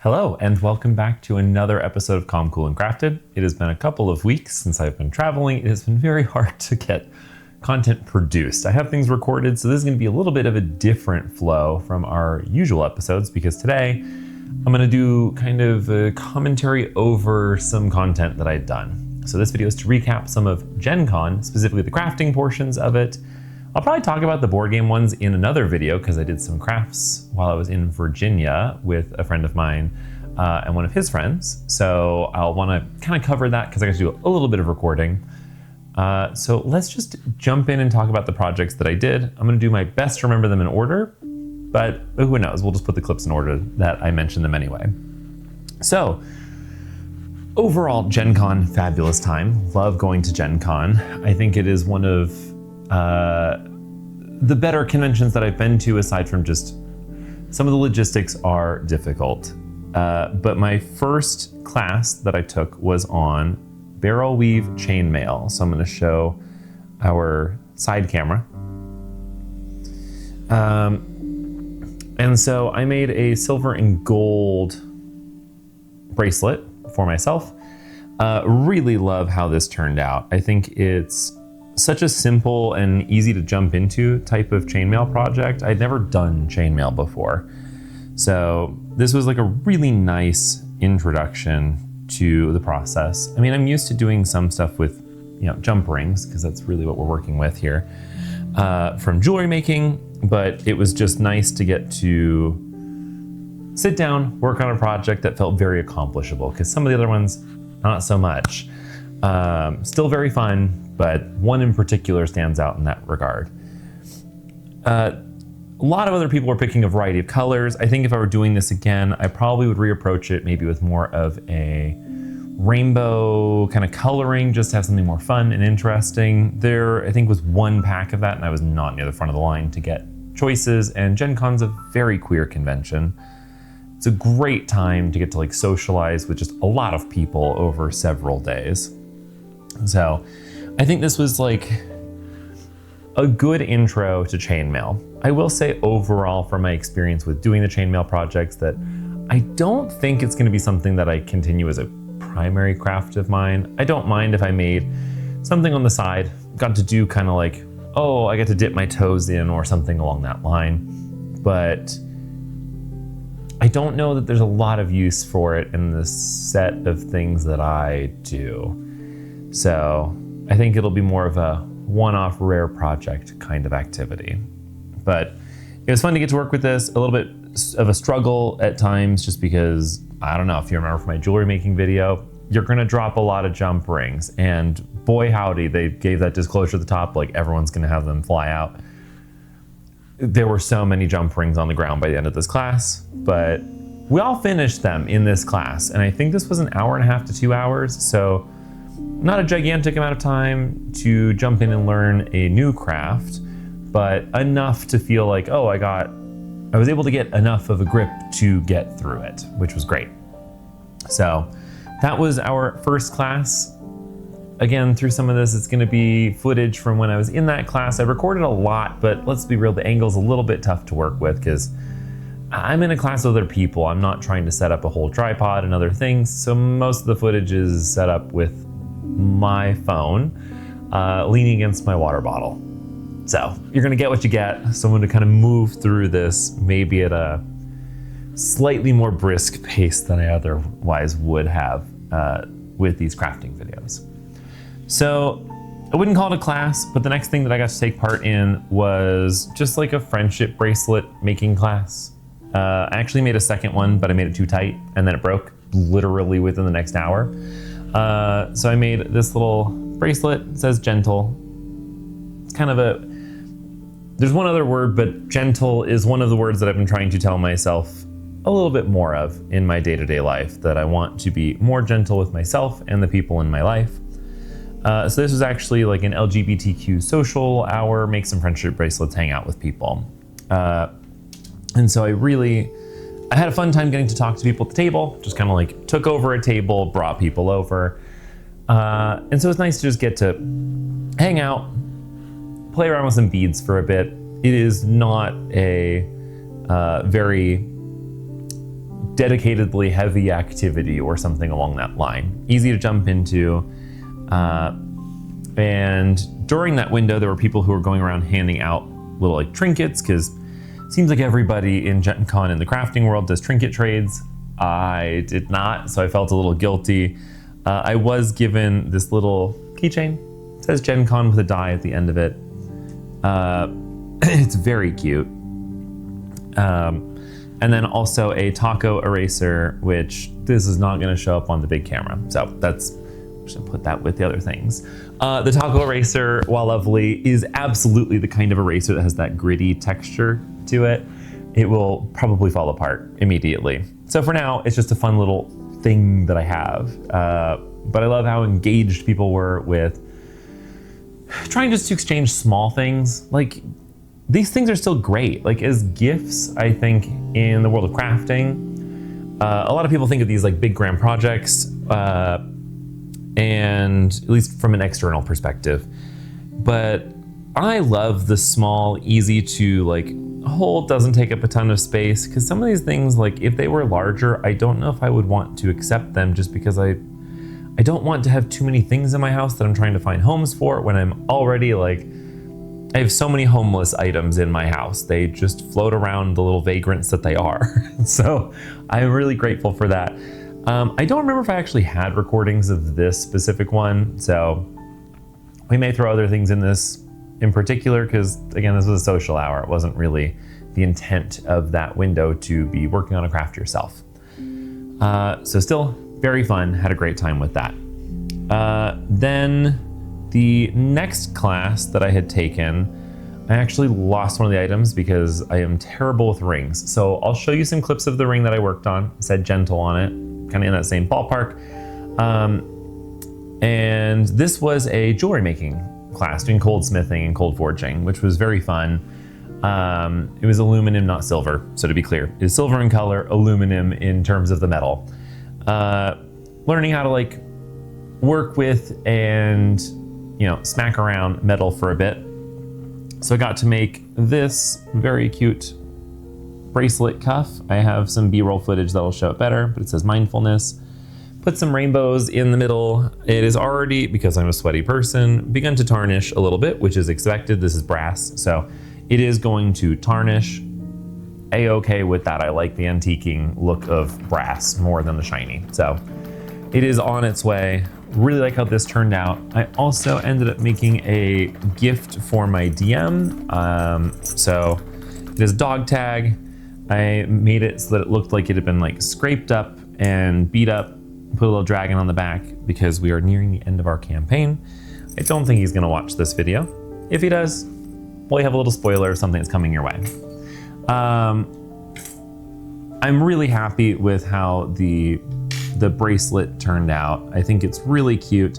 Hello, and welcome back to another episode of Calm, Cool, and Crafted. It has been a couple of weeks since I've been traveling. It has been very hard to get content produced. I have things recorded, so this is going to be a little bit of a different flow from our usual episodes because today I'm going to do kind of a commentary over some content that I'd done. So this video is to recap some of Gencon, specifically the crafting portions of it. I'll probably talk about the board game ones in another video because I did some crafts while I was in Virginia with a friend of mine and one of his friends. So I'll want to kind of cover that because I got to do a little bit of recording. So let's just jump in and talk about the projects that I did. I'm going to do my best to remember them in order, but who knows? We'll just put the clips in order that I mentioned them anyway. So overall, Gencon, fabulous time. Love going to Gencon. I think it is one of the better conventions that I've been to, aside from just some of the logistics are difficult. But my first class that I took was on barrel weave chainmail. So I'm going to show our side camera. And so I made a silver and gold bracelet for myself. Really love how this turned out. I think it's such a simple and easy to jump into type of chainmail project. I'd never done chainmail before. So this was like a really nice introduction to the process. I mean, I'm used to doing some stuff with, jump rings, because that's really what we're working with here, from jewelry making, but it was just nice to get to sit down, work on a project that felt very accomplishable, because some of the other ones, not so much. Still very fun, but one in particular stands out in that regard. A lot of other people were picking a variety of colors. I think if I were doing this again, I probably would reapproach it maybe with more of a rainbow kind of coloring, just to have something more fun and interesting. There, I think, was one pack of that, and I was not near the front of the line to get choices, and Gen Con's a very queer convention. It's a great time to get to socialize with just a lot of people over several days. So I think this was a good intro to chainmail. I will say overall from my experience with doing the chainmail projects that I don't think it's going to be something that I continue as a primary craft of mine. I don't mind if I made something on the side, got to do kind of I get to dip my toes in or something along that line. But I don't know that there's a lot of use for it in the set of things that I do. So I think it'll be more of a one-off rare project kind of activity. But it was fun to get to work with this, a little bit of a struggle at times, just because, I don't know if you remember from my jewelry making video, you're gonna drop a lot of jump rings, and boy howdy, they gave that disclosure at the top, everyone's gonna have them fly out. There were so many jump rings on the ground by the end of this class, but we all finished them in this class, and I think this was an hour and a half to 2 hours, so not a gigantic amount of time to jump in and learn a new craft, but enough to feel I was able to get enough of a grip to get through it, which was great. So that was our first class. Again, through some of this, it's going to be footage from when I was in that class. I recorded a lot, but let's be real, the angle's a little bit tough to work with because I'm in a class with other people. I'm not trying to set up a whole tripod and other things, so most of the footage is set up with my phone, leaning against my water bottle. So you're gonna get what you get. So I'm gonna kind of move through this maybe at a slightly more brisk pace than I otherwise would have with these crafting videos. So I wouldn't call it a class, but the next thing that I got to take part in was just a friendship bracelet making class. I actually made a second one, but I made it too tight and then it broke literally within the next hour. So I made this little bracelet. It says gentle. It's kind of there's one other word, but gentle is one of the words that I've been trying to tell myself a little bit more of in my day-to-day life, that I want to be more gentle with myself and the people in my life. So this was actually an LGBTQ social hour, make some friendship bracelets, hang out with people. And so I had a fun time getting to talk to people at the table, just kind of took over a table, brought people over. And so it's nice to just get to hang out, play around with some beads for a bit. It is not a very dedicatedly heavy activity or something along that line. Easy to jump into. And during that window, there were people who were going around handing out little like trinkets, because it seems like everybody in Gencon in the crafting world does trinket trades. I did not, so I felt a little guilty. I was given this little keychain. It says Gencon with a die at the end of it. It's very cute. And then also a taco eraser, which this is not going to show up on the big camera. So that's, I'm just gonna put that with the other things. The taco eraser, while lovely, is absolutely the kind of eraser that has that gritty texture to it. It will probably fall apart immediately. So for now, it's just a fun little thing that I have. But I love how engaged people were with trying just to exchange small things. Like, these things are still great. Like, as gifts, I think in the world of crafting, a lot of people think of these like big grand projects, and at least from an external perspective. But I love the small, easy to like hold, doesn't take up a ton of space, because some of these things, like if they were larger, I don't know if I would want to accept them, just because I don't want to have too many things in my house that I'm trying to find homes for when I'm already like, I have so many homeless items in my house. They just float around, the little vagrants that they are. So I'm really grateful for that. I don't remember if I actually had recordings of this specific one, so we may throw other things in this in particular, because again, this was a social hour. It wasn't really the intent of that window to be working on a craft yourself. So still very fun, had a great time with that. Then the next class that I had taken, I actually lost one of the items because I am terrible with rings. So I'll show you some clips of the ring that I worked on. It said gentle on it, kind of in that same ballpark. And this was a jewelry making class, doing cold smithing and cold forging, which was very fun. It was aluminum, not silver. So to be clear, it's silver in color, aluminum in terms of the metal. Learning how to like work with and, you know, smack around metal for a bit. So I got to make this very cute bracelet cuff. I have some B-roll footage that'll show it better, but it says mindfulness. Put some rainbows in the middle. It is already, because I'm a sweaty person, begun to tarnish a little bit, which is expected. This is brass, so it is going to tarnish. A-okay with that. I like the antiquing look of brass more than the shiny. So it is on its way. Really like how this turned out. I also ended up making a gift for my DM. So it is a dog tag. I made it so that it looked like it had been like scraped up and beat up. Put a little dragon on the back because we are nearing the end of our campaign. I don't think he's gonna watch this video. If he does, well, you have a little spoiler of something that's coming your way. I'm really happy with how the bracelet turned out. I think it's really cute.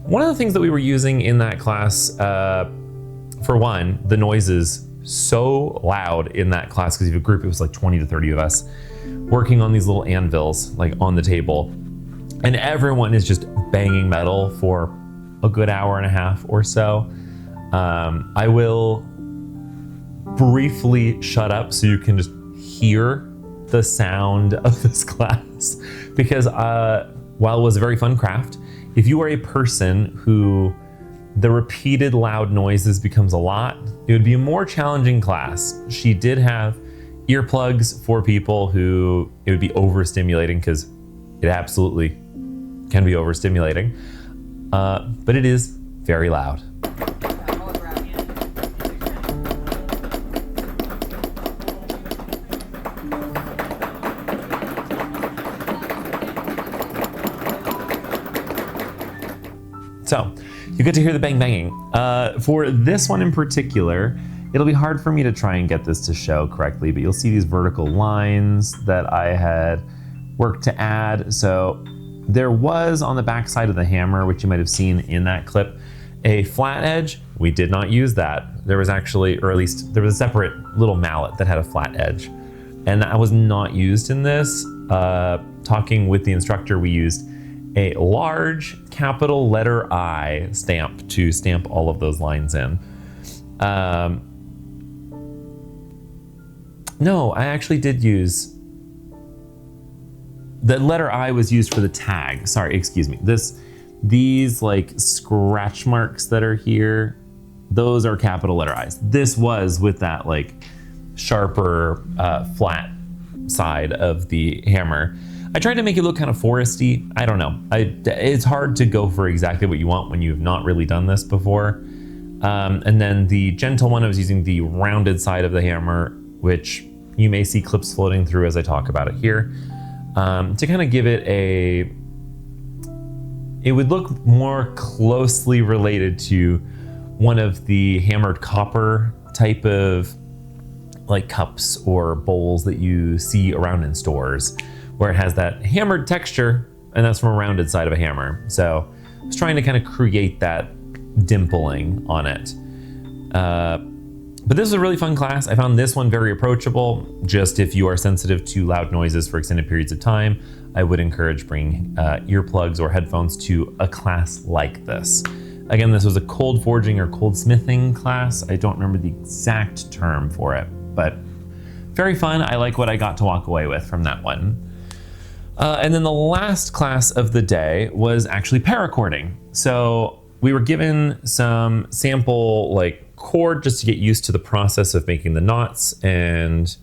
One of the things that we were using in that class, for one, the noises so loud in that class, because you have a group, it was like 20 to 30 of us working on these little anvils, like on the table. And everyone is just banging metal for a good hour and a half or so. I will briefly shut up so you can just hear the sound of this class, because while it was a very fun craft, if you are a person who the repeated loud noises becomes a lot, it would be a more challenging class. She did have earplugs for people who it would be overstimulating, because it absolutely can be overstimulating, but it is very loud. So you get to hear the bang banging. For this one in particular, it'll be hard for me to try and get this to show correctly, but you'll see these vertical lines that I had worked to add. So there was on the back side of the hammer, which you might have seen in that clip, a flat edge. We did not use that. There was actually, or at least there was a separate little mallet that had a flat edge, and that was not used in this. Talking with the instructor, we used a large capital letter I stamp to stamp all of those lines in. No, I actually did use the letter I was used for the tag. Sorry, excuse me. These like scratch marks that are here, those are capital letter I's. This was with that like sharper, flat side of the hammer. I tried to make it look kind of foresty. I don't know. It's hard to go for exactly what you want when you've not really done this before. And then the gentle one, I was using the rounded side of the hammer, which you may see clips floating through as I talk about it here, to kind of give it it would look more closely related to one of the hammered copper type of like cups or bowls that you see around in stores, where it has that hammered texture, and that's from a rounded side of a hammer. So I was trying to kind of create that dimpling on it. But this was a really fun class. I found this one very approachable. Just if you are sensitive to loud noises for extended periods of time, I would encourage bringing earplugs or headphones to a class like this. Again, this was a cold forging or cold smithing class. I don't remember the exact term for it, but very fun. I like what I got to walk away with from that one. And then the last class of the day was actually paracording. So we were given some sample like cord just to get used to the process of making the knots and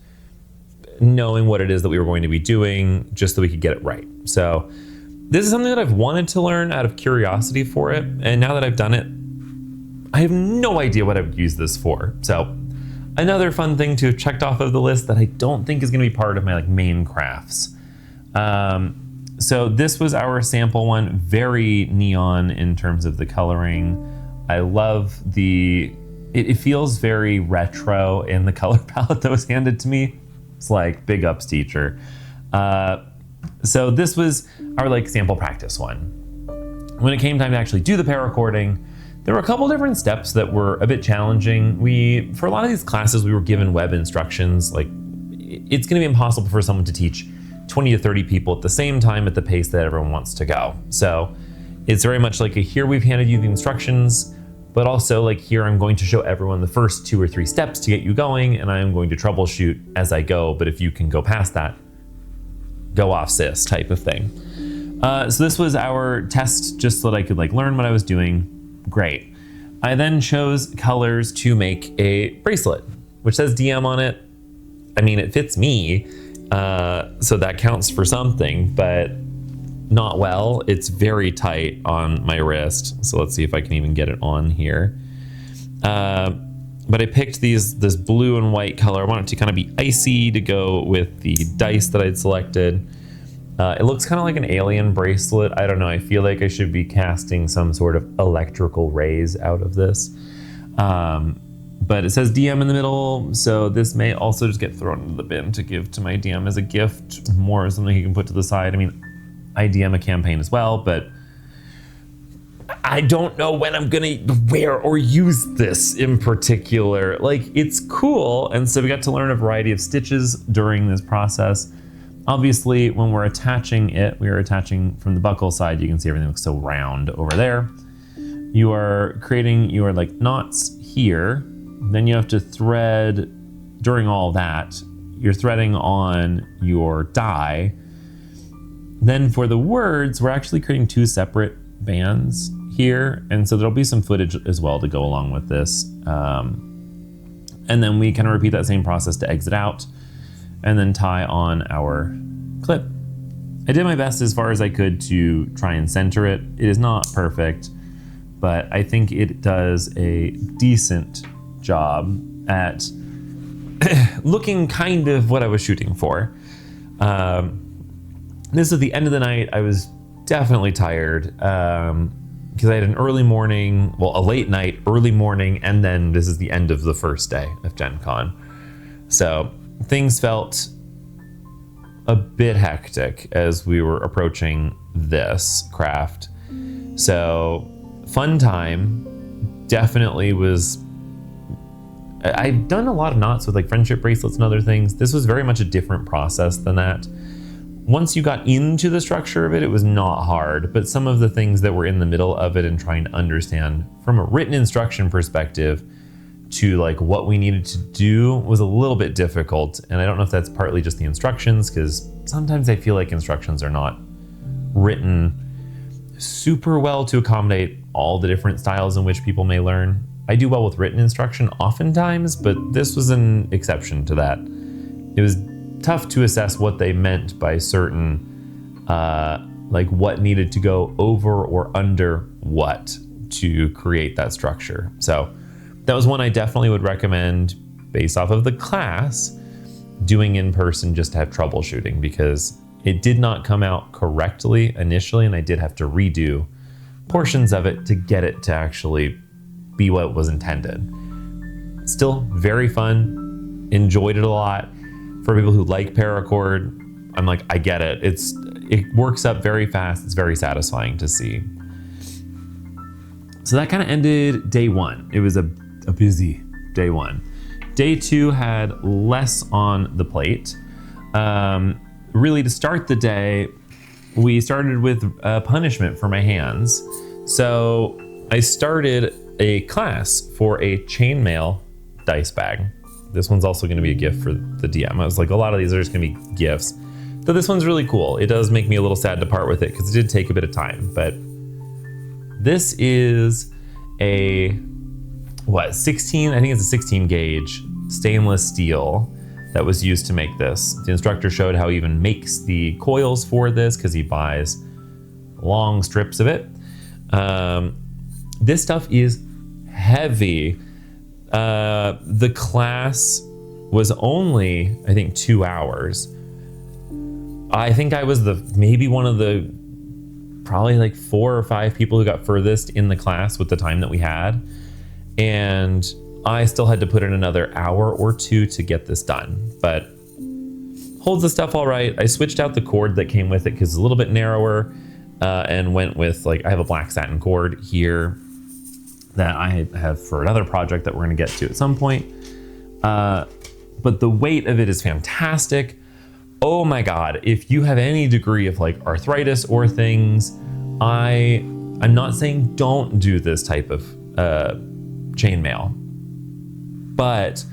knowing what it is that we were going to be doing just so we could get it right. So this is something that I've wanted to learn out of curiosity for it. And now that I've done it, I have no idea what I would use this for. So another fun thing to have checked off of the list that I don't think is going to be part of my like main crafts. So this was our sample one, very neon in terms of the coloring. I love it feels very retro in the color palette that was handed to me. It's like big ups, teacher. So this was our like sample practice one. When it came time to actually do the paracording, there were a couple different steps that were a bit challenging. For a lot of these classes, we were given web instructions. Like it's gonna be impossible for someone to teach 20 to 30 people at the same time at the pace that everyone wants to go. So it's very much like here we've handed you the instructions, but also like here I'm going to show everyone the first 2 or 3 steps to get you going, and I'm going to troubleshoot as I go, but if you can go past that, go off sis type of thing. So this was our test just so that I could like learn what I was doing. Great. I then chose colors to make a bracelet, which says DM on it. I mean, it fits me, so that counts for something, but not well. It's very tight on my wrist. So let's see if I can even get it on here. But I picked this blue and white color. I want it to kind of be icy to go with the dice that I'd selected. It looks kind of like an alien bracelet. I don't know. I feel like I should be casting some sort of electrical rays out of this. But it says DM in the middle, so this may also just get thrown into the bin to give to my DM as a gift, more something he can put to the side. I mean, I DM a campaign as well, but I don't know when I'm gonna wear or use this in particular. Like, it's cool, and so we got to learn a variety of stitches during this process. Obviously, when we're attaching it, we are attaching from the buckle side. You can see everything looks so round over there. You are creating your like knots here. Then you have to thread during all that. You're threading on your die. Then for the words, we're actually creating 2 separate bands here. And so there'll be some footage as well to go along with this. And then we kind of repeat that same process to exit out and then tie on our clip. I did my best as far as I could to try and center it. It is not perfect, but I think it does a decent job at looking kind of what I was shooting for. This is the end of the night. I was definitely tired because I had an early morning, well, a late night, early morning, and then this is the end of the first day of Gencon. So things felt a bit hectic as we were approaching this craft. So fun time, definitely was. I've done a lot of knots with like friendship bracelets and other things. This was very much a different process than that. Once you got into the structure of it, it was not hard, but some of the things that were in the middle of it and trying to understand from a written instruction perspective to like what we needed to do was a little bit difficult. And I don't know if that's partly just the instructions, because sometimes I feel like instructions are not written super well to accommodate all the different styles in which people may learn. I do well with written instruction oftentimes, but this was an exception to that. It was tough to assess what they meant by certain, like what needed to go over or under what to create that structure. So that was one I definitely would recommend based off of the class doing in person just to have troubleshooting, because it did not come out correctly initially and I did have to redo portions of it to get it to actually be what was intended. Still very fun, enjoyed it a lot. For people who like paracord, I'm like, I get it. It works up very fast. It's very satisfying to see. So that kind of ended day one. It was a busy day one. Day two had less on the plate. Really, to start the day, we started with a punishment for my hands. So I started a class for a chainmail dice bag. This one's also going to be a gift for the DM. I was like, a lot of these are just going to be gifts. Though this one's really cool. It does make me a little sad to part with it because it did take a bit of time. But this is a, 16? I think it's a 16 gauge stainless steel that was used to make this. The instructor showed how he even makes the coils for this because he buys long strips of it. This stuff is heavy. The class was only, I think, 2 hours. I think I was maybe one of the probably like 4 or 5 people who got furthest in the class with the time that we had. And I still had to put in another hour or 2 to get this done, but holds the stuff all right. I switched out the cord that came with it because it's a little bit narrower, and went with, like, I have a black satin cord here that I have for another project that we're going to get to at some point. But the weight of it is fantastic. Oh my God, if you have any degree of like arthritis or things, I'm not saying don't do this type of chainmail, but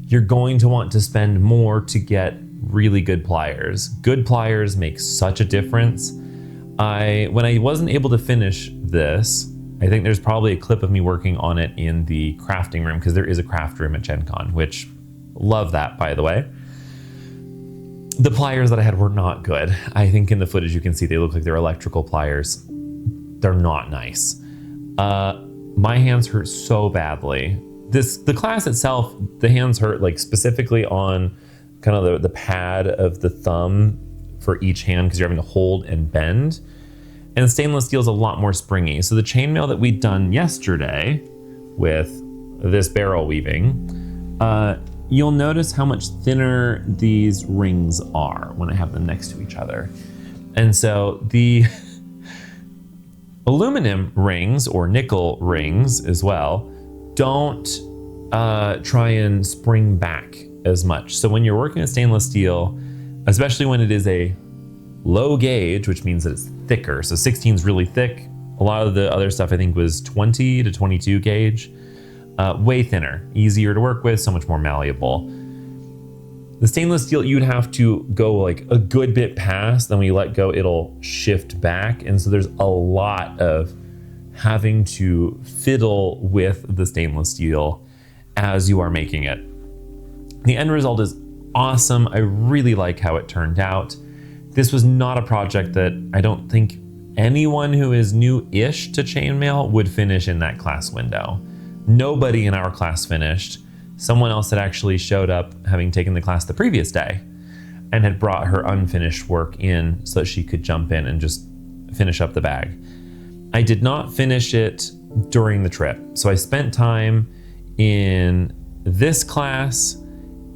you're going to want to spend more to get really good pliers. Good pliers make such a difference. When I wasn't able to finish this, I think there's probably a clip of me working on it in the crafting room, because there is a craft room at Gencon, which love that, by the way. The pliers that I had were not good. I think in the footage you can see they look like they're electrical pliers. They're not nice. My hands hurt so badly. The class itself, the hands hurt like specifically on kind of the pad of the thumb for each hand, because you're having to hold and bend. And stainless steel is a lot more springy. So the chainmail that we'd done yesterday with this barrel weaving, you'll notice how much thinner these rings are when I have them next to each other. And so the aluminum rings, or nickel rings as well, don't try and spring back as much. So when you're working with stainless steel, especially when it is a low gauge, which means that it's thicker. So 16 is really thick. A lot of the other stuff I think was 20 to 22 gauge. Way thinner, easier to work with, so much more malleable. The stainless steel, you'd have to go like a good bit past, then when you let go, it'll shift back. And so there's a lot of having to fiddle with the stainless steel as you are making it. The end result is awesome. I really like how it turned out. This was not a project that I don't think anyone who is new-ish to chainmail would finish in that class window. Nobody in our class finished. Someone else had actually showed up having taken the class the previous day and had brought her unfinished work in so that she could jump in and just finish up the bag. I did not finish it during the trip. So I spent time in this class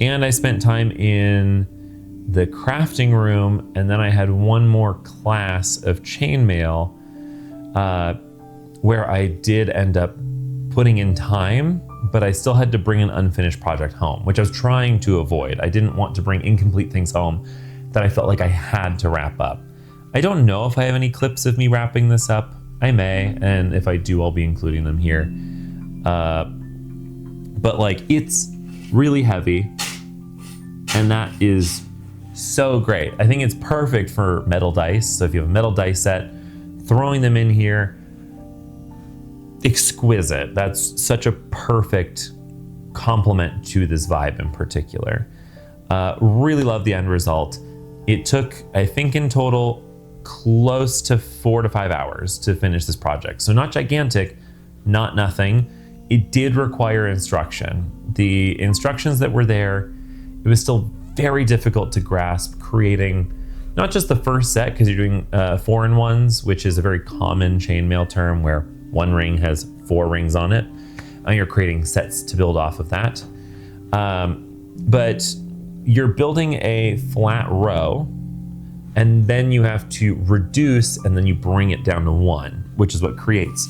and I spent time in the crafting room, and then I had one more class of chainmail where I did end up putting in time, but I still had to bring an unfinished project home, which I was trying to avoid. I didn't want to bring incomplete things home that I felt like I had to wrap up. I don't know if I have any clips of me wrapping this up. I may, and if I do, I'll be including them here. But like, it's really heavy, and that is So great. I think it's perfect for metal dice. So if you have a metal dice set, throwing them in here, exquisite. That's such a perfect complement to this vibe in particular. Really love the end result. It took, I think in total, close to 4 to 5 hours to finish this project. So not gigantic, not nothing. It did require instruction. The instructions that were there, it was still very difficult to grasp, creating not just the first set, because you're doing 4-in-1s, which is a very common chainmail term where one ring has 4 rings on it, and you're creating sets to build off of that. But you're building a flat row, and then you have to reduce, and then you bring it down to 1, which is what creates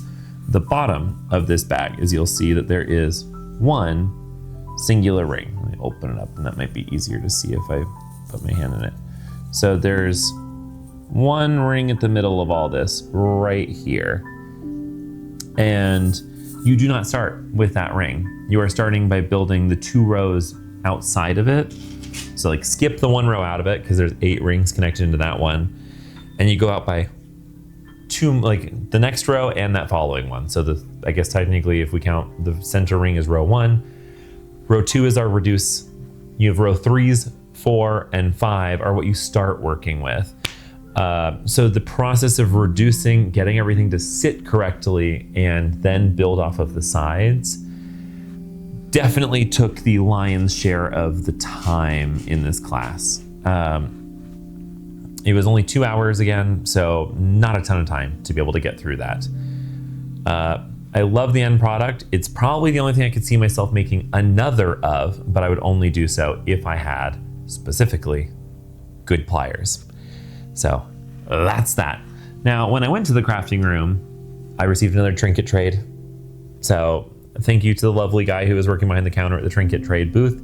the bottom of this bag. As you'll see that there is 1 singular ring. Let me open it up, and that might be easier to see if I put my hand in it. So there's 1 ring at the middle of all this right here. And you do not start with that ring. You are starting by building the 2 rows outside of it. So like skip the 1 row out of it because there's 8 rings connected into that one. And you go out by 2, like the next row and that following one. So I guess technically if we count the center ring as row 1, row 2 is our reduce. You have row 3s, 4, and 5 are what you start working with. So the process of reducing, getting everything to sit correctly, and then build off of the sides definitely took the lion's share of the time in this class. It was only 2 hours again, so not a ton of time to be able to get through that. I love the end product. It's probably the only thing I could see myself making another of, but I would only do so if I had, specifically, good pliers. So that's that. Now, when I went to the crafting room, I received another trinket trade. So thank you to the lovely guy who was working behind the counter at the trinket trade booth.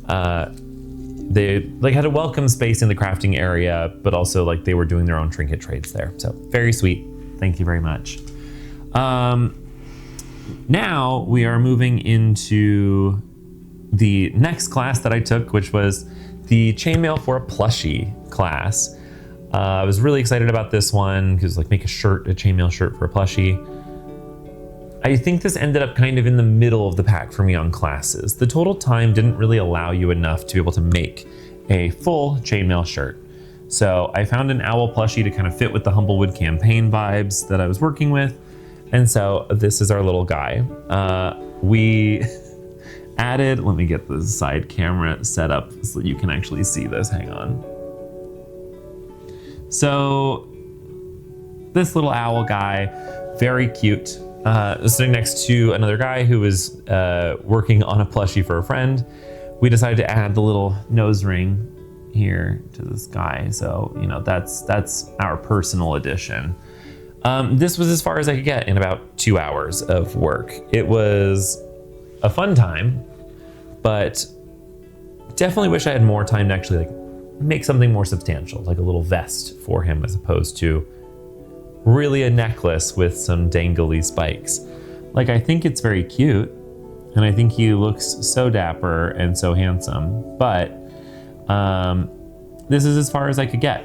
They had a welcome space in the crafting area, but also they were doing their own trinket trades there. So very sweet. Thank you very much. Now we are moving into the next class that I took, which was the chainmail for a plushie class. I was really excited about this one because make a chainmail shirt for a plushie. I think this ended up kind of in the middle of the pack for me on classes. The total time didn't really allow you enough to be able to make a full chainmail shirt. So I found an owl plushie to kind of fit with the Humblewood campaign vibes that I was working with. And so this is our little guy. We added, let me get the side camera set up so that you can actually see this, hang on. So this little owl guy, very cute, sitting next to another guy who was working on a plushie for a friend. We decided to add the little nose ring here to this guy. So, that's our personal edition. This was as far as I could get in about 2 hours of work. It was a fun time, but definitely wish I had more time to actually make something more substantial, like a little vest for him as opposed to really a necklace with some dangly spikes. I think it's very cute, and I think he looks so dapper and so handsome, but this is as far as I could get.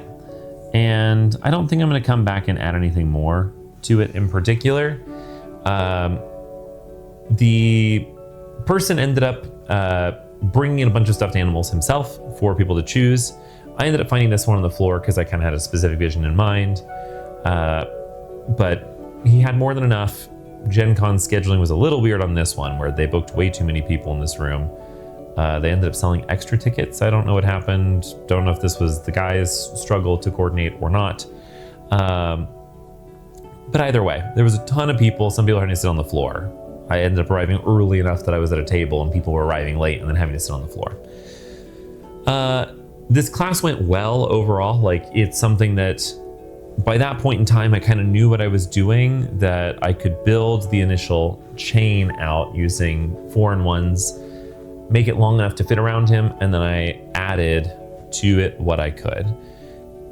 And I don't think I'm going to come back and add anything more to it in particular. The person ended up bringing in a bunch of stuffed animals himself for people to choose. I ended up finding this one on the floor because I kind of had a specific vision in mind. But he had more than enough. Gencon scheduling was a little weird on this one, where they booked way too many people in this room. They ended up selling extra tickets. I don't know what happened. Don't know if this was the guys' struggle to coordinate or not. But either way, there was a ton of people. Some people having to sit on the floor. I ended up arriving early enough that I was at a table and people were arriving late and then having to sit on the floor. This class went well overall. It's something that by that point in time, I kind of knew what I was doing, that I could build the initial chain out using 4-in-1s, make it long enough to fit around him, and then I added to it what I could.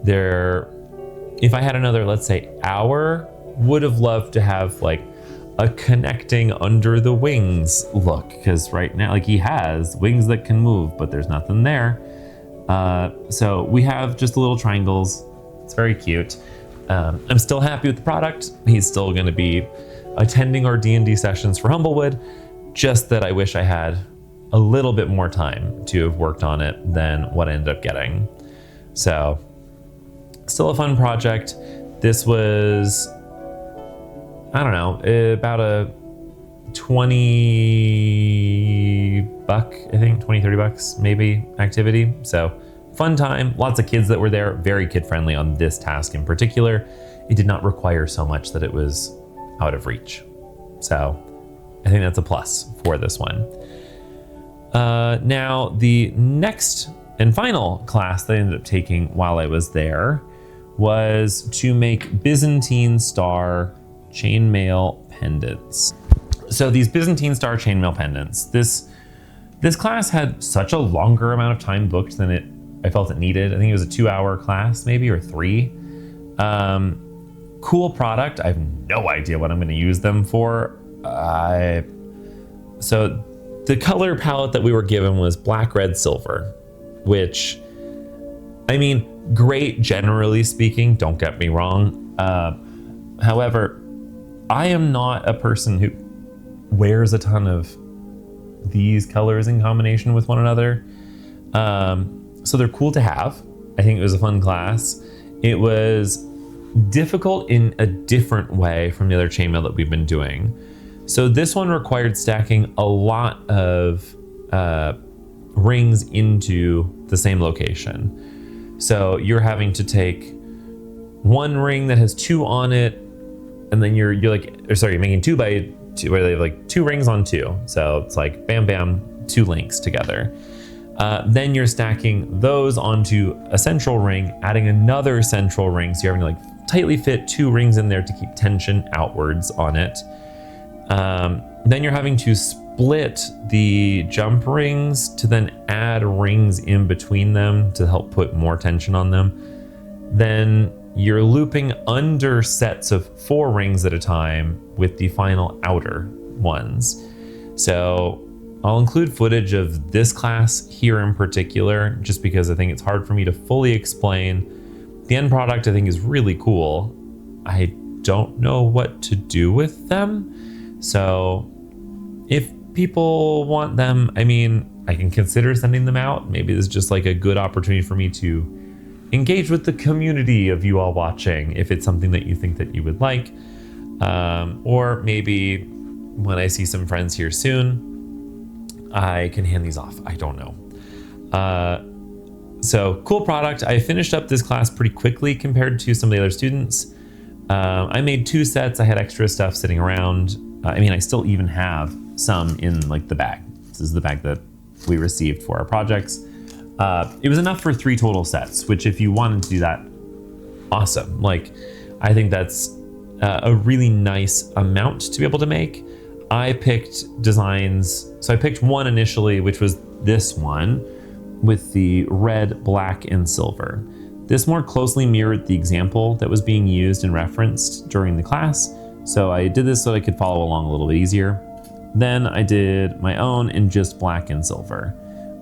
If I had another, let's say, hour, would have loved to have a connecting under the wings look, because right now, he has wings that can move, but there's nothing there. So we have just the little triangles. It's very cute. I'm still happy with the product. He's still going to be attending our D&D sessions for Humblewood, just that I wish I had a little bit more time to have worked on it than what I ended up getting. So still a fun project. This was, I don't know, about a 20 buck, I think 20, 30 bucks maybe activity. So fun time, lots of kids that were there, very kid friendly on this task in particular. It did not require so much that it was out of reach. So I think that's a plus for this one. Now the next and final class that I ended up taking while I was there was to make Byzantine Star chainmail pendants. So these Byzantine Star chainmail pendants, this class had such a longer amount of time booked than I felt it needed. I think it was a 2-hour class maybe, or 3. Cool product. I have no idea what I'm going to use them for. So the color palette that we were given was black, red, silver, which, I mean, great generally speaking, don't get me wrong. However, I am not a person who wears a ton of these colors in combination with one another. So they're cool to have. I think it was a fun class. It was difficult in a different way from the other chainmail that we've been doing. So this one required stacking a lot of rings into the same location. So you're having to take one ring that has 2 on it, and then you're making 2 by 2, where they have like 2 rings on 2. So it's like bam, bam, 2 links together. Then you're stacking those onto a central ring, adding another central ring. So you're having to like tightly fit 2 rings in there to keep tension outwards on it. Then you're having to split the jump rings to then add rings in between them to help put more tension on them. Then you're looping under sets of 4 rings at a time with the final outer ones. So I'll include footage of this class here in particular, just because I think it's hard for me to fully explain. The end product I think is really cool. I don't know what to do with them. So if people want them, I mean, I can consider sending them out. Maybe this is just like a good opportunity for me to engage with the community of you all watching, if it's something that you think that you would like. Or maybe when I see some friends here soon, I can hand these off. I don't know. So cool product. I finished up this class pretty quickly compared to some of the other students. I made 2 sets. I had extra stuff sitting around. I still even have some in like the bag. This is the bag that we received for our projects. It was enough for 3 total sets, which if you wanted to do that, awesome. Like, I think that's a really nice amount to be able to make. I picked designs. So I picked one initially, which was this one with the red, black, and silver. This more closely mirrored the example that was being used and referenced during the class. So I did this so I could follow along a little bit easier. Then I did my own in just black and silver.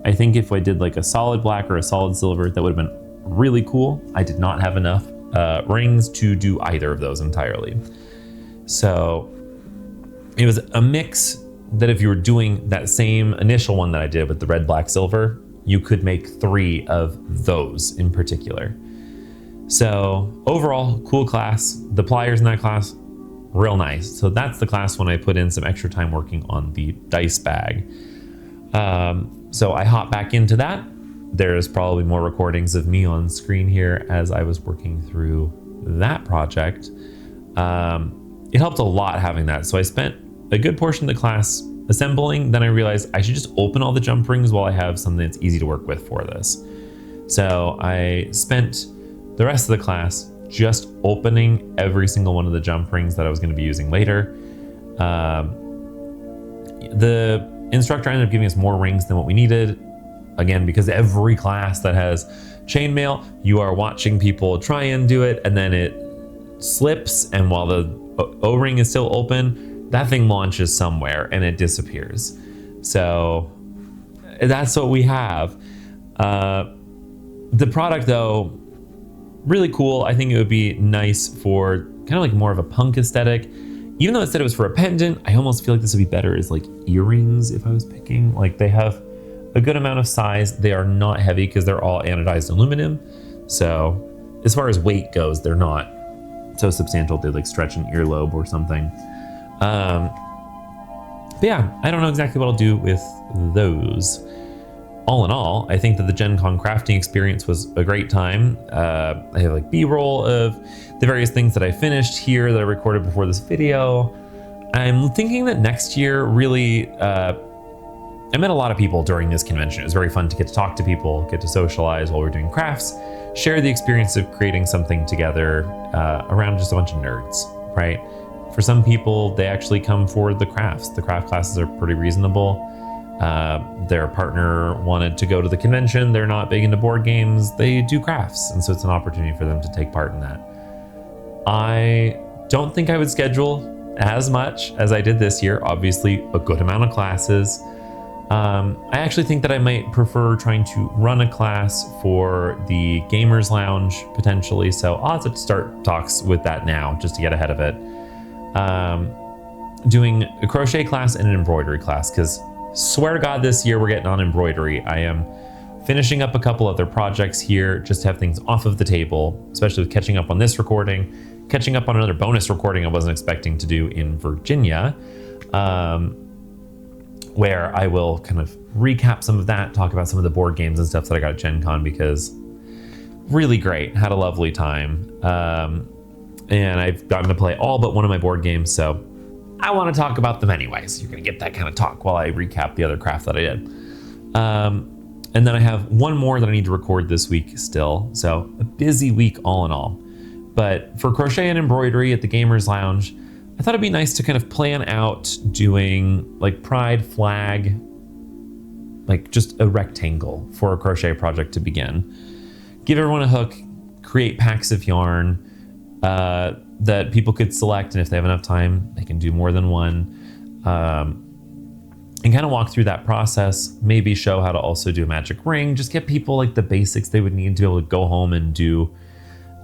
I think if I did like a solid black or a solid silver, that would have been really cool. I did not have enough rings to do either of those entirely. So it was a mix that if you were doing that same initial one that I did with the red, black, silver, you could make 3 of those in particular. So overall, cool class. The pliers in that class, real nice. So that's the class when I put in some extra time working on the dice bag. So I hop back into that. There's probably more recordings of me on screen here as I was working through that project. It helped a lot having that. So I spent a good portion of the class assembling. Then I realized I should just open all the jump rings while I have something that's easy to work with for this. So I spent the rest of the class just opening every single one of the jump rings that I was going to be using later. The instructor ended up giving us more rings than what we needed. Again, because every class that has chainmail, you are watching people try and do it, and then it slips, and while the O-ring is still open, that thing launches somewhere and it disappears. So that's what we have. The product though, really cool. I think it would be nice for kind of like more of a punk aesthetic. Even though it said it was for a pendant, I almost feel like this would be better as like earrings if I was picking. Like they have a good amount of size. They are not heavy because they're all anodized aluminum. So as far as weight goes, they're not so substantial they'd like stretch an earlobe or something. But yeah, I don't know exactly what I'll do with those. All in all, I think that the Gencon crafting experience was a great time. I have like B-roll of the various things that I finished here that I recorded before this video. I'm thinking that next year really, I met a lot of people during this convention. It was very fun to get to talk to people, get to socialize while we're doing crafts, share the experience of creating something together around just a bunch of nerds, right? For some people, they actually come for the crafts. The craft classes are pretty reasonable. Their partner wanted to go to the convention. They're not big into board games. They do crafts. And so it's an opportunity for them to take part in that. I don't think I would schedule as much as I did this year. Obviously, a good amount of classes. I actually think that I might prefer trying to run a class for the Gamers Lounge potentially. So I'll have to start talks with that now just to get ahead of it. Doing a crochet class and an embroidery class, because swear to God this year we're getting on embroidery. I am finishing up a couple other projects here just to have things off of the table, especially with catching up on this recording, catching up on another bonus recording I wasn't expecting to do in Virginia, where I will kind of recap some of that, talk about some of the board games and stuff that I got at Gen Con, because really great, had a lovely time. And I've gotten to play all but one of my board games, so I want to talk about them anyways. You're going to get that kind of talk while I recap the other craft that I did. And then I have one more that I need to record this week still, so a busy week all in all. But for crochet and embroidery at the Gamers Lounge, I thought it'd be nice to kind of plan out doing like pride flag, like just a rectangle for a crochet project to begin. Give everyone a hook, create packs of yarn, that people could select, and if they have enough time, they can do more than one, and kind of walk through that process, maybe show how to also do a magic ring, just get people like the basics they would need to be able to go home and do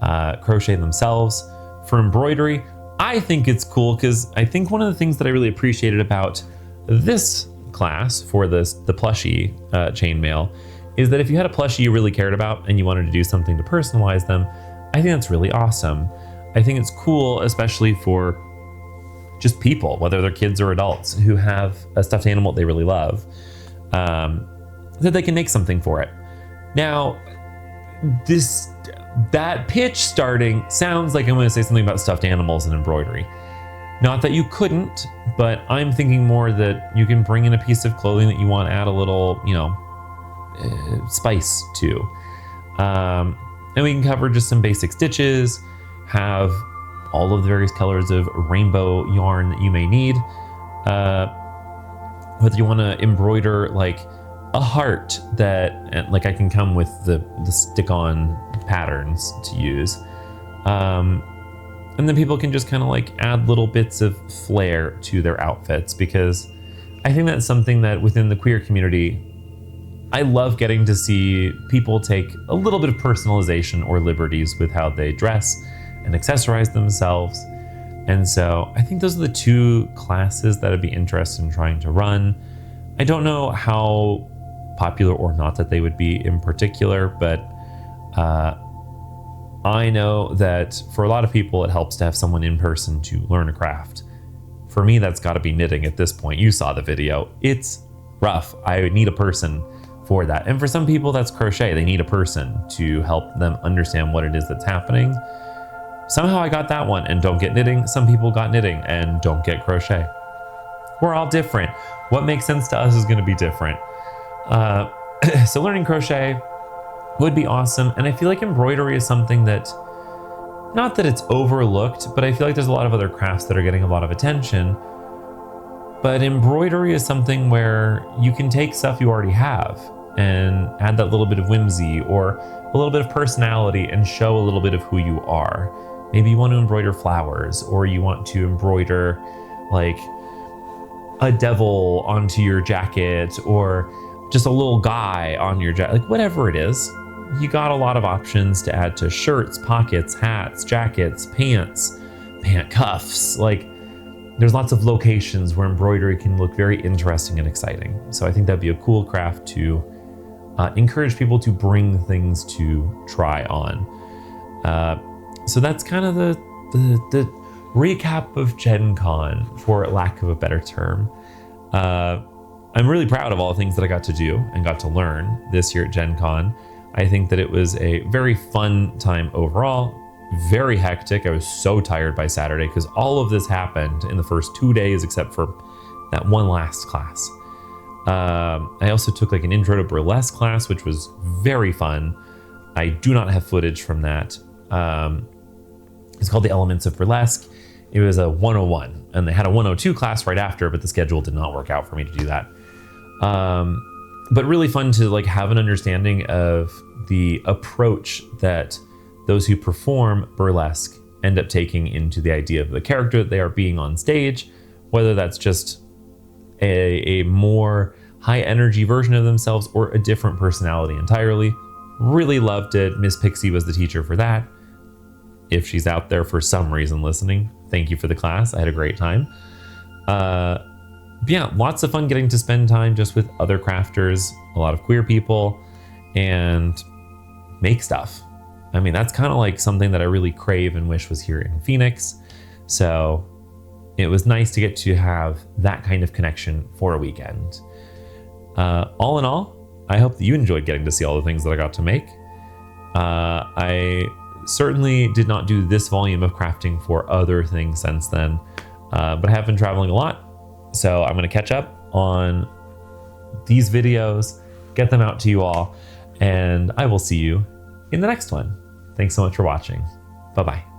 crochet themselves. For embroidery, I think it's cool because I think one of the things that I really appreciated about this class for the plushie chainmail is that if you had a plushie you really cared about and you wanted to do something to personalize them, I think that's really awesome. I think it's cool, especially for just people, whether they're kids or adults, who have a stuffed animal they really love, that they can make something for it. Now, that pitch starting sounds like I'm going to say something about stuffed animals and embroidery. Not that you couldn't, but I'm thinking more that you can bring in a piece of clothing that you want to add a little, spice to. And we can cover just some basic stitches, have all of the various colors of rainbow yarn that you may need. Whether you want to embroider like a heart that, like I can come with the stick-on patterns to use. And then people can just kind of like add little bits of flair to their outfits, because I think that's something that within the queer community, I love getting to see people take a little bit of personalization or liberties with how they dress and accessorize themselves. And so I think those are the two classes that I'd be interested in trying to run. I don't know how popular or not that they would be in particular, but I know that for a lot of people, it helps to have someone in person to learn a craft. For me, that's got to be knitting at this point. You saw the video. It's rough. I need a person for that. And for some people, that's crochet. They need a person to help them understand what it is that's happening. Somehow I got that one and don't get knitting. Some people got knitting and don't get crochet. We're all different. What makes sense to us is going to be different. So learning crochet would be awesome. And I feel like embroidery is something that, not that it's overlooked, but I feel like there's a lot of other crafts that are getting a lot of attention. But embroidery is something where you can take stuff you already have and add that little bit of whimsy or a little bit of personality and show a little bit of who you are. Maybe you want to embroider flowers, or you want to embroider like a devil onto your jacket, or just a little guy on your jacket, like whatever it is. you got a lot of options to add to shirts, pockets, hats, jackets, pants, pant cuffs. Like, there's lots of locations where embroidery can look very interesting and exciting. So I think that'd be a cool craft to encourage people to bring things to try on. So that's kind of the recap of Gen Con, for lack of a better term. I'm really proud of all the things that I got to do and got to learn this year at Gen Con. I think that it was a very fun time overall, very hectic. I was so tired by Saturday because all of this happened in the first 2 days except for that one last class. I also took like an intro to burlesque class, which was very fun. I do not have footage from that. It's called The Elements of Burlesque. It was a 101, and they had a 102 class right after, but the schedule did not work out for me to do that. But really fun to like have an understanding of the approach that those who perform burlesque end up taking into the idea of the character that they are being on stage, whether that's just a more high energy version of themselves or a different personality entirely. Really loved it. Miss Pixie was the teacher for that. If she's out there for some reason listening, thank you for the class. I had a great time. Yeah, lots of fun getting to spend time just with other crafters, a lot of queer people, and make stuff. I mean, that's kind of like something that I really crave and wish was here in Phoenix. So it was nice to get to have that kind of connection for a weekend. All in all, I hope that you enjoyed getting to see all the things that I got to make. I certainly did not do this volume of crafting for other things since then, but I have been traveling a lot. So I'm going to catch up on these videos, get them out to you all, and I will see you in the next one. Thanks so much for watching. Bye-bye.